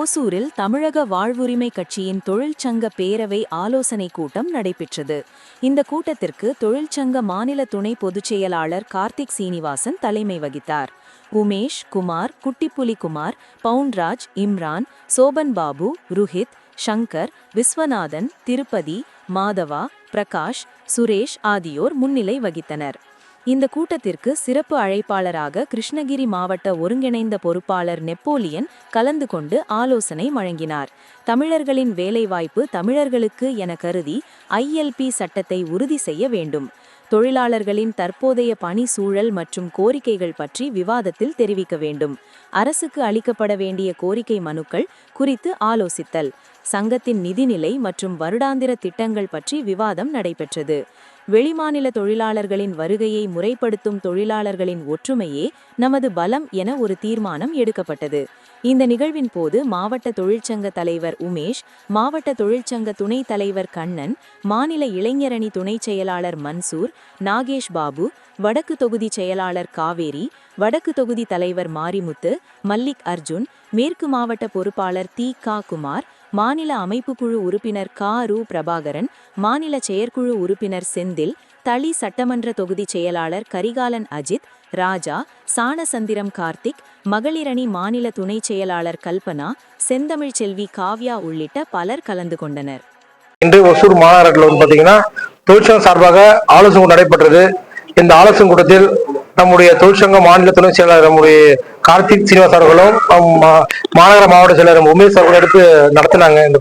ஓசூரில் தமிழக வாழ்வுரிமை கட்சியின் தொழிற்சங்க பேரவை ஆலோசனைக் கூட்டம் நடைபெற்றது. இந்த கூட்டத்திற்கு தொழிற்சங்க மாநில துணை பொதுச் செயலாளர் கார்த்திக் சீனிவாசன் தலைமை வகித்தார். உமேஷ், குமார், குட்டிப்புலி குமார், பவுன்ராஜ், இம்ரான், சோபன் பாபு, ருஹித், சங்கர், விஸ்வநாதன், திருப்பதி, மாதவா, பிரகாஷ், சுரேஷ் ஆகியோர் முன்னிலை வகித்தனர். இந்த கூட்டத்திற்கு சிறப்பு அழைப்பாளராக கிருஷ்ணகிரி மாவட்ட ஒருங்கிணைந்த பொறுப்பாளர் நெப்போலியன் கலந்து கொண்டு ஆலோசனை வழங்கினார். தமிழர்களின் வேலைவாய்ப்பு தமிழர்களுக்கு என கருதி ILP சட்டத்தை உறுதி செய்ய வேண்டும். தொழிலாளர்களின் தற்போதைய பணி சூழல் மற்றும் கோரிக்கைகள் பற்றி விவாதத்தில் தெரிவிக்க வேண்டும். அரசுக்கு அளிக்கப்பட வேண்டிய கோரிக்கை மனுக்கள் குறித்து ஆலோசித்தல். சங்கத்தின் நிதிநிலை மற்றும் வருடாந்திர திட்டங்கள் பற்றி விவாதம் நடைபெற்றது. வெளிமாநில தொழிலாளர்களின் வருகையை முறைப்படுத்தும் தொழிலாளர்களின் ஒற்றுமையே நமது பலம் என ஒரு தீர்மானம் எடுக்கப்பட்டது. இந்த நிகழ்வின் போது மாவட்ட தொழிற்சங்க தலைவர் உமேஷ், மாவட்ட தொழிற்சங்க துணைத் தலைவர் கண்ணன், மாநில இளைஞரணி துணைச் செயலாளர் மன்சூர், நாகேஷ் பாபு, வடக்கு தொகுதி செயலாளர் காவேரி, வடக்கு தொகுதி தலைவர் மாரிமுத்து, மல்லிக் அர்ஜுன், மேற்கு மாவட்ட பொறுப்பாளர் தி.க. குமார், மாநில அமைப்புக்குழு உறுப்பினர் க.ரு. பிரபாகரன், மாநில செயற்குழு உறுப்பினர் செந்தில், தளி சட்டமன்ற தொகுதி செயலாளர் கரிகாலன் அஜித், ராஜா, சாணசந்திரம் கார்த்திக், மகளிரணி மாநில துணைச் செயலாளர் கல்பனா, செந்தமிழ் செல்வி காவ்யா உள்ளிட்ட பலர் கலந்து கொண்டனர். இன்று ஒசூர் மாநகரத்தில் பார்த்தீங்கன்னா தொழிற்சங்கம் சார்பாக ஆலோசனை நடைபெற்றது. இந்த ஆலோசனை கூட்டத்தில் நம்முடைய தொழிற்சங்க மாநில துணை செயலாளர் நம்முடைய கார்த்திக் சீனிவாஸ் அவர்களும் மாநகர மாவட்ட செயலர் உமேஷ் அவர்கள் எடுத்து நடத்தினாங்க. இந்த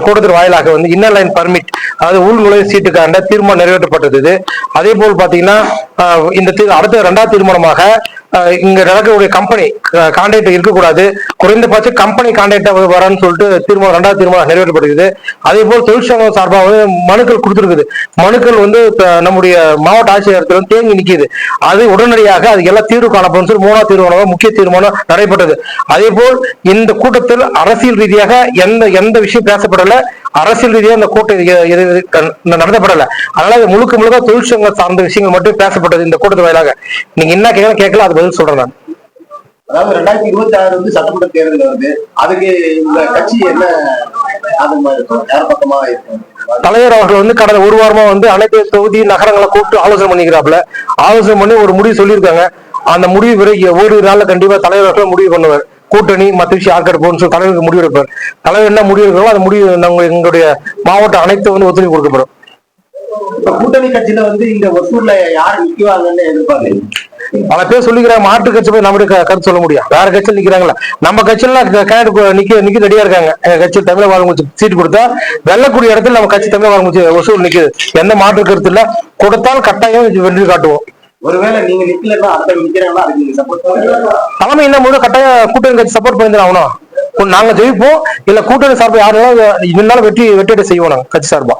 கூட்டத்தின் வாயிலாக இன்னர் லைன் பர்மிட், அதாவது உள்நுழைவு சீட்டுக்கான தீர்மானம் நிறைவேற்றப்பட்டது. அதே போல் பாத்தீங்கன்னா இந்த அடுத்த 2வது தீர்மானமாக இங்க நடக்கக்கூடிய கம்பெனி கான்ட்ராக்ட் இருக்கக்கூடாது, குறைந்தபட்ச கம்பெனி கான்ட்ராக்ட் வரன்னு சொல்லிட்டு 2வது தீர்மானம் நிறைவேற்றப்படுகிறது. அதே போல் தொழிற்சங்கம் சார்பாக மனுக்கள் கொடுத்திருக்குது. மனுக்கள் நம்முடைய மாவட்ட ஆட்சியர் தேங்கி நிற்கிது. அது உடனடியாக அது எல்லாம் தீர்வு காணப்படும் சொல்லி 3வது தீர்மானம் முக்கிய தீர்மானம் நடைபெற்றது. அதே போல் இந்த கூட்டத்தில் அரசியல் ரீதியாக எந்த விஷயம் பேசப்படல, அரசியல் ரீதியாக இந்த கூட்டம் நடத்தப்படல. அதனால முழுக்க தொழிற்சங்கம் சார்ந்த விஷயங்கள் மட்டும் பேசப்பட்டது இந்த கூட்டத்து வாயிலாக. நீங்க என்ன கேட்கல அது பதில் சொல்றேன் நான். அதாவது 2026 சட்டமன்ற தேர்தல் வருது, அதுக்கு இந்த கட்சி என்ன பக்கமா இருக்கும்? தலைவர் அவர்கள் கடந்த ஒரு வாரமா அனைத்து தொகுதி நகரங்களை கூப்பிட்டு ஆலோசனை பண்ணிக்கிறாப்புல. ஆலோசனை பண்ணி ஒரு முடிவு சொல்லியிருக்காங்க. அந்த முடிவு பிறகு ஒரு நாள்ல கண்டிப்பா தலைவர் முடிவு பண்ணுவார். கூட்டணி மற்ற விஷயம் யார்கிட்ட போகணும்னு சொல்லி தலைவருக்கு முடிவு எடுப்பார். தலைவர் என்ன முடிவு எடுக்கிறோம் அந்த முடிவு எங்களுடைய மாவட்ட அனைத்து ஒத்துழைப்பு கொடுக்கப்படும். கூட்டணி கட்சியில இந்த ஒசூர்ல யார் நிக்குவாங்கன்னு எதிர்பார்க்கிறீங்க? பல பேர் சொல்லிக்கிறாங்க, மாற்று கட்சி போய் நம்முடைய கருத்து சொல்ல முடியும். வேற கட்சியில் நிக்கிறாங்களா? நம்ம கட்சியில நிக்க ரெடியா இருக்காங்க. எங்க கட்சியில் தமிழக வாழ்முச்சி சீட்டு கொடுத்தா வெள்ளக்கூடிய இடத்துல நம்ம கட்சி தமிழக வாழ்முச்சி ஒசூர் நிக்குது. எந்த மாற்று கருத்து இல்ல. கொடுத்தால் கட்டாயம் வெற்றி காட்டுவோம். ஒருவேளை நீங்க நிக்கலன்னா தலைமை என்ன முழு கட்டாயம் கூட்டணி கட்சி சப்போர்ட் பண்ணி ஆகணும். நாங்க ஜெயிப்போம். இல்ல கூட்டணி சார்பா யாருனாலும் இருந்தாலும் வெற்றி செய்வோம். நாங்க கட்சி சார்பா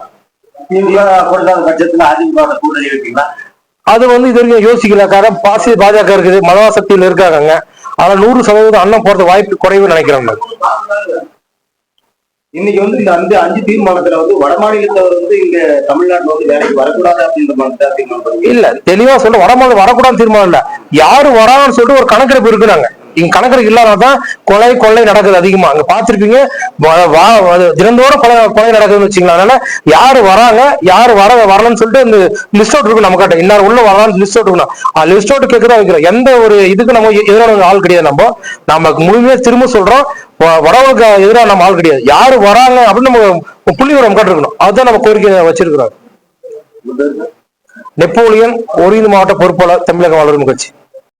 அது இது வரைக்கும் யோசிக்கல. காரணம் பாஜக இருக்குது, மதவாசக்தியில் இருக்காங்க. ஆனா 100% அண்ணன் போறது வாய்ப்பு குறைவு நினைக்கிறாங்க. இன்னைக்கு இந்த 5 தீர்மானத்துல வட மாநிலத்தவர் இங்க தமிழ்நாட்டுல வேலைக்கு வரக்கூடாது அப்படின்ற இல்ல, தெளிவா சொல்ல வடமாநிலம் வரக்கூடாது தீர்மானம் இல்ல. யாரு வரான்னு சொல்லிட்டு ஒரு கணக்கெடுப்பு இருக்குனாங்க. இங்க கணக்கெடுப்பு இல்லாதான் கொள்ளை நடக்குது அதிகமா. அங்க பாத்திருப்பீங்க, தினந்தோறும் கொலை நடக்குதுன்னு வச்சுக்கலாம். அதனால யாரு வராங்க, யாரு வரலன்னு சொல்லிட்டு இந்த லிஸ்ட் அவுட் இருக்கும். நம்ம கிட்ட இன்னார் உள்ள வரலாம்னு லிஸ்ட் அவுட் இருக்கணும். லிஸ்ட் அவுட் கேட்கதான் வைக்கிறோம். எந்த ஒரு இதுக்கு நம்ம எதிரான ஆள் கிடையாது. நம்ம முழுமையா திரும்ப சொல்றோம், வரவங்களுக்கு எதிராக நம்ம ஆள் கிடையாது. யாரு வராங்க அப்படின்னு நம்ம புள்ளி விவரம் கேட்டிருக்கணும். அதுதான் நம்ம கோரிக்கை வச்சிருக்கிறோம். நெப்போலியன், ஒருங்கிணைந்த மாவட்ட பொறுப்பாளர், தமிழக வாழ்வுரிமை கட்சி.